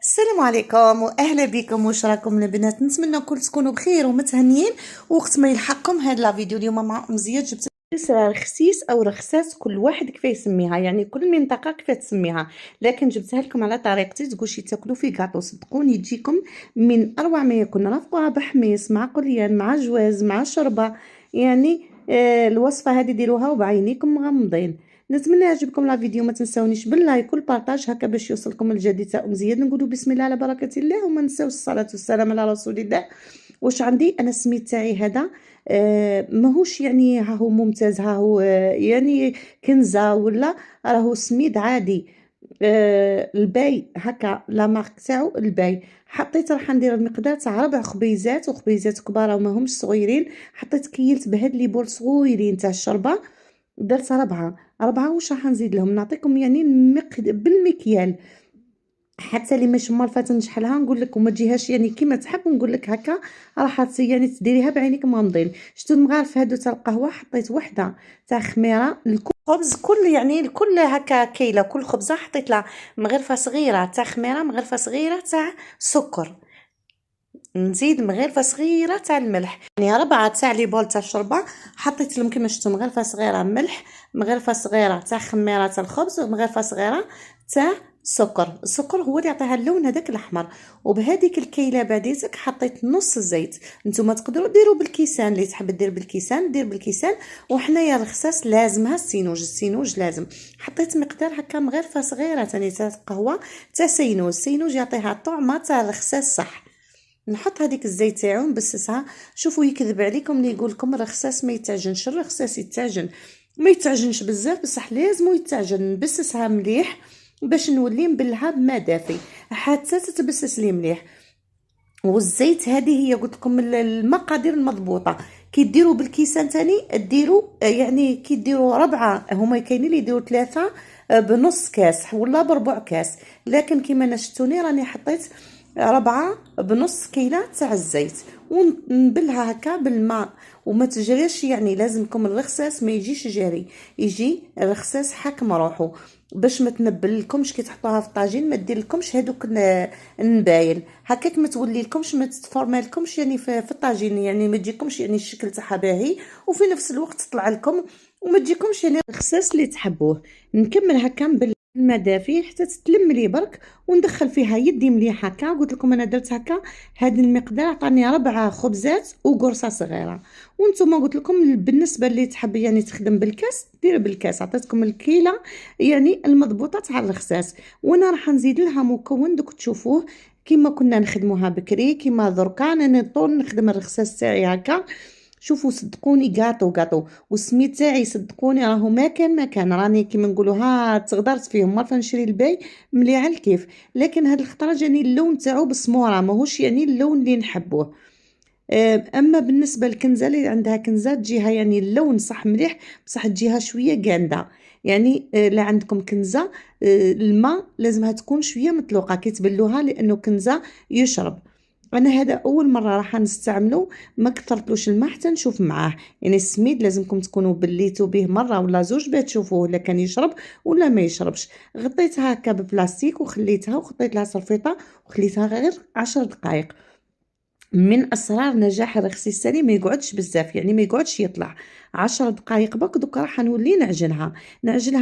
السلام عليكم واهلا بكم. واش راكم البنات؟ نتمنى كل تكونوا بخير ومتهنيين. وقت ما يلحقكم هاد لا فيديو اليوم مع امزيه جبت رخسيس او رخساس، كل واحد كيف يسميها، يعني كل منطقه كيف تسميها، لكن جبتها لكم على طريقتي تقولشي تاكلوا في كاطو. صدقوني تجيكم من اروع ما يكون. رافقوها بحميص مع قريان مع جواز مع شوربه، يعني الوصفه هذه ديروها وبعينيكم مغمضين. نتمنى يعجبكم لا فيديو، ما تنساونيش باللايك والبارطاج هكا باش يوصلكم الجديد تاع زياد. نقولوا بسم الله على بركه الله وما نساوش الصلاه والسلام على رسول الله. واش عندي انا السميت تاعي هذا ماهوش يعني ها هو ممتاز، ها هو يعني كنزه ولا راهو سميد عادي. الباي هكا لا مارك تاعو الباي. حطيت راح ندير المقدار تاع 4 خبيزات، وخبيزات كبار وماهمش صغيرين. حطيت كيلت بهاد لي بول صغيرين تاع الشربه، درت 4 واش راح نزيد لهم، نعطيكم يعني بالمكيال حتى اللي مش مالفه نشحلها نقول لك وما تجيهاش يعني كيما تحب. نقول لك هكا راح يعني تديريها بعينيك مغمضين. شتو المغارف هادو تاع القهوه، حطيت وحده تاع خميره لكل خبز، كل يعني الكل هكا كيله، كل خبزه حطيت لها مغرفه صغيره تاع خميره، مغرفه صغيره تاع سكر، نزيد مغرفه صغيره تاع الملح، يعني 4 تاع لي بول تاع الشوربه. حطيت لهم كيما شفتوا مغرفه صغيره ملح، مغرفه صغيره تاع خميره تاع الخبز، ومغرفه صغيره تاع سكر. السكر هو اللي يعطيها اللون هذاك الاحمر. وبهذيك الكيله بعديتك حطيت نص الزيت. نتوما تقدروا ديروا بالكيسان، اللي تحب دير بالكيسان دير بالكيسان. وحنايا الخساس لازمها السينوج، السينوج لازم. حطيت مقدار هكا مغرفه صغيره ثاني تاع قهوه تاع سينوج، السينوج يعطيها الطعمه تاع الخساس صح. نحط هذيك الزيت تاعو نبسسها. شوفوا يكذب عليكم اللي يقول لكم الرخساس ما يتعجنش، الرخساس يتعجن، ما يتعجنش بزاف بصح لازم يتعجن. نبسسها مليح باش نولي نبلها بما دافي حتى تتبسس لي مليح. والزيت هذه هي قلت لكم المقادير المضبوطه. كي ديروا بالكيسان تاني ديروا يعني كي ديروا 4، هما كاينين اللي يديروا 3 بنص كاس ولا بربع كاس، لكن كيما نشتوني راني حطيت 4 بنص كيلة تاع الزيت. ونبلها هكا بالماء وما تجريش، يعني لازمكم الرخساس ما يجيش جاري، يجي الرخساس حاكم روحو باش ما تنبللكمش. كي تحطوها في الطاجين ما دير لكمش هذوك النبايل هكاك، ما تولي لكمش ما تفورمالكمش يعني في الطاجين، يعني ما تجيكمش يعني الشكل تاعها باهي، وفي نفس الوقت تطلع لكم وما تجيكمش يعني الرخساس اللي تحبوه. نكمل هكا الماء دافي حتى تتلم لي برك، وندخل فيها يدي مليح هكا. قلت لكم انا درت هكا هذا المقدار عطاني 4 خبزات وقرصه صغيره. وانتم قلت لكم بالنسبه اللي تحب يعني تخدم بالكاس دير بالكاس. عطيتكم الكيله يعني المضبوطه تاع الرخساس. وانا راح نزيد لها مكون دوك تشوفوه كيما كنا نخدموها بكري، كيما دركا انا طول نخدم الرخساس تاعي هكا. شوفوا صدقوني قاطو والسميت تاعي صدقوني راهو ما كان راني كيما نقولوا ها تغدرت فيهم. مرة نشري الباي ملي على الكيف، لكن هاد الخطره جاني اللون تاعو بسموره ماهوش يعني اللون اللي نحبوه. اما بالنسبه للكنزه اللي عندها كنزه تجيها يعني اللون صح مليح بصح تجيها شويه قانده. يعني لا عندكم كنزه الماء لازمها تكون شويه مطلوقه كي تبلوها لانه كنزه يشرب. انا هذا اول مره راح نستعمله، ما كثرتلوش الماء حتى نشوف معاه. يعني السميد لازمكم تكونوا بليتوا به مره ولا زوج باش تشوفوه الا كان يشرب ولا ما يشربش. غطيتها هكا ببلاستيك وخليتها وخطيت لها صرفيطه وخليتها غير 10 دقائق. من اسرار نجاح الرخسيساني ما يقعدش بزاف، يعني ما يقعدش يطلع 10 دقائق بك. دوك راح نولي نعجنها.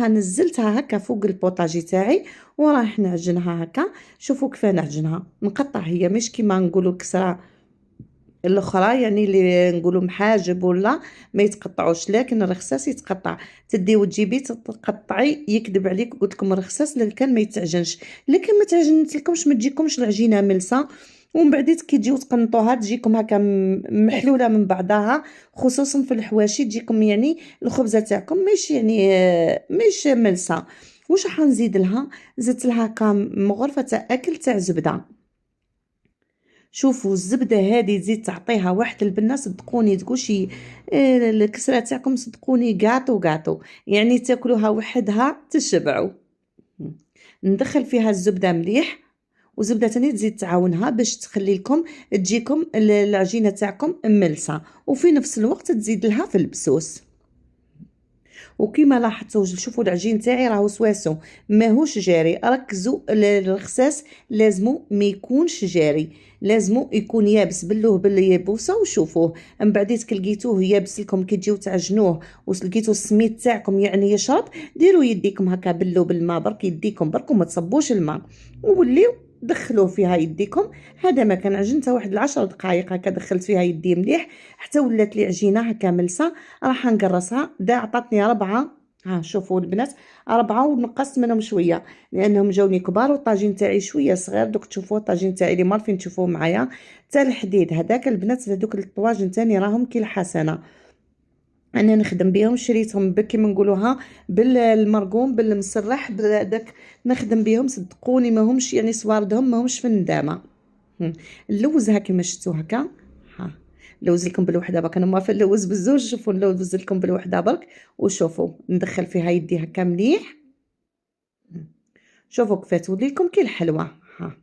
نزلتها هكا فوق البوطاجي تاعي وراح نعجنها هكا. شوفوا كيف نعجنها، نقطع هي مش كيما نقولوا كسره الاخرى يعني اللي نقولوا محاجب ولا ما يتقطعوش، لكن الرخساس يتقطع. تدي وتجيبي تقطعي يكذب عليك. قلت لكم الرخساس اللي كان ما يتعجنش، لكن ما تعجنت لكمش ما تجيكمش العجينه ملسه. ومن بعد كي تجيو تقنطوها تجيكم هكا محلوله من بعضها، خصوصا في الحواشي تجيكم يعني الخبزه تاعكم مش يعني مش ملسه. واش راح نزيد لها؟ زدت لها هكا مغرفه تاع اكل تاع زبده. شوفوا الزبده هذه تزيد تعطيها واحد البنه صدقوني تقولشي الكسره تاعكم صدقوني قاطو يعني تاكلوها وحدها تشبعوا. ندخل فيها الزبده مليح، وزبده تاني تزيد تعاونها باش تخلي لكم تجيكم العجينه تاعكم ملسه، وفي نفس الوقت تزيد لها في البسوس. وكما لاحظتوا شوفوا العجين تاعي راهو سواسو ماهوش جاري. ركزوا الرخساس لازمو ما يكونش جاري، لازمو يكون يابس باللوه باليابوسه. وشوفوه من بعديت كي لقيتوه يابس لكم كي تجيو تعجنوه ولقيتو السميد تاعكم يعني يشرب، ديروا يديكم هكا باللو بالماء برك، يديكم برك وما تصبوش الماء، ووليو دخلوه فيها يديكم. هذا ما كان عجنته واحد 10 دقائق هكا، دخلت فيها يدي مليح حتى ولات لي عجينه هكا ملسه. راح نقرصها. دا عطاتني 4. ها شوفوا البنات 4 ونقصت منهم شويه لانهم جاوني كبار والطاجين تاعي شويه صغير. دوك تشوفوا الطاجين تاعي اللي مالفين تشوفوه معايا حتى الحديد هذاك. البنات هذوك الطواجن تاني راهم كي الحسنه، انا نخدم بهم، شريتهم كيما نقولوها بالمرقوم بالمسرح داك نخدم بهم. صدقوني ما همش يعني صواردهم ما همش في الندامه. اللوز ها كيما شفتوا هكا، ها نلوز لكم بالوحده برك، انا ما في اللوز بالزوج. شوفوا نلوز لكم بالوحده برك وشوفوا ندخل فيها يدي هكا مليح. شوفوا كيف تولي لكم كي الحلوه. ها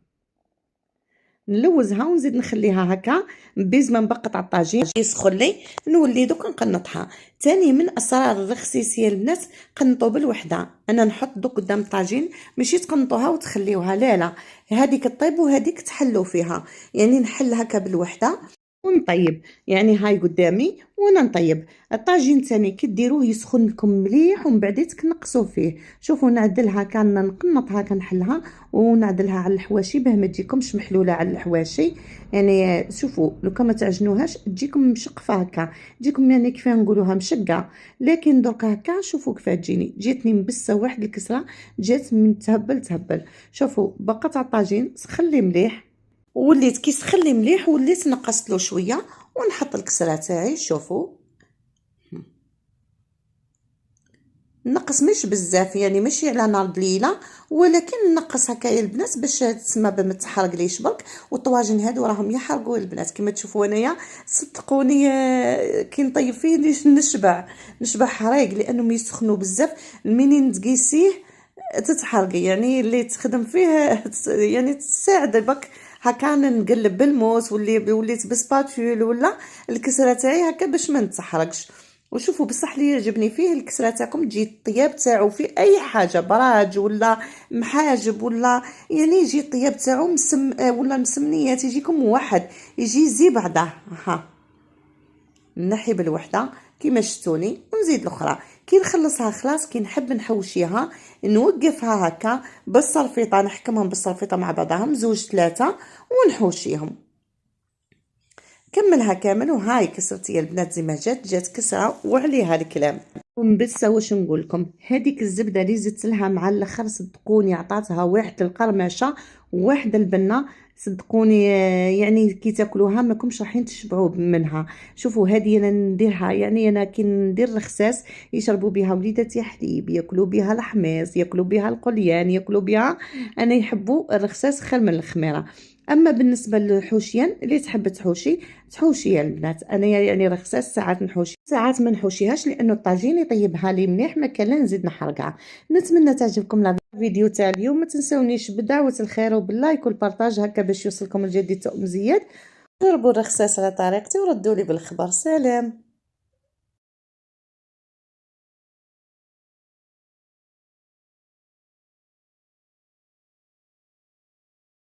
نلوزها ونزيد نخليها هكا بيز ما نبقط على الطاجين يسخن لي، نولي دوك نقنطها. تاني من اسرار الرخسيس يا البنات قنطوا بالوحده. انا نحط دوك قدام الطاجين ماشي تقنطوها وتخليوها، لا لا، هذيك طيب وهذيك تحلوا فيها، يعني نحل هكا بالوحده ونطيب. يعني هاي قدامي وانا نطيب. الطاجين تاني كي ديروه يسخن لكم مليح ومن بعد تنقصوا فيه. شوفوا نعدلها كان نقنطها كنحلها ونعدلها على الحواشي باه ما تجيكمش محلوله على الحواشي. يعني شوفوا لو كان ما تعجنوهاش تجيكم مشقفه هكا، تجيكم يعني كيف نقولوها مشقه. لكن درك هكا شوفوا كيف تجيني، جاتني مبسه واحد الكسره، جات من تهبل. شوفوا بقات على الطاجين سخن لي مليح، وليت كي سخن لي مليح وليت نقصت له شويه ونحط الكسره تاعي. شوفوا نقص مش بزاف يعني ماشي على نار ضليله، ولكن نقص هكا يا البنات باش تسمى ما تحرقليش برك. والطواجن هادو راهم يحرقوا البنات كما تشوفوا انايا. صدقوني كي نطيب فيه نشبع حريق لانهم يسخنوا بزاف. منين تقيسيه تتحرقي، يعني اللي تخدم فيه يعني تساعد بك هكا. نقلب بالموس وليت بسباتول ولا الكسره تاعي هكا باش ما نتحرقش. وشوفوا بصح اللي يعجبني فيه الكسره تاعكم تجي الطياب تاعو في اي حاجه، براج ولا محاجب ولا يعني يجي الطياب تاعو ولا مسمنيات يجيكم موحد، يجي زي بعضه. ها نحي بالوحده كيما شفتوني ونزيد الاخرى. كي نخلصها خلاص كي نحب نحوشيها نوقفها هكا بالصرفيطه، نحكمهم بالصرفيطه مع بعضهم 2 3 ونحوشيهم. كملها كامل. وهاي كسرتي يا البنات زي ما جات كسره وعليها الكلام. ونبسه واش نقول لكم، هذيك الزبده اللي زدت لها مع الاخر صدقوني عطاتها واحد القرمشه وواحد البنه. صدقوني يعني كي تاكلوها ما كنتش راحين تشبعوا منها. شوفوا هذه انا نديرها، يعني انا كي ندير رخساس يشربوا بها وليداتي حليب، ياكلوا بها الحميص، ياكلوا بها القليان، ياكلوا بها. انا يحبوا الرخساس خير من الخميره. اما بالنسبه للحوشيان اللي تحب تحوشي يا البنات، انا يعني رخصاص ساعات نحوشي ساعات ما نحوشيهاش لانه الطاجين يطيبها لي مليح ما كان لا نزيد نحرقها. نتمنى تعجبكم الفيديو تاع اليوم. ما تنسونيش بدعوه الخير وباللايك والبارطاج هكا باش يوصلكم الجديد ومزيد. جربوا الرخصاص على طريقتي وردوا لي بالخبر. سلام.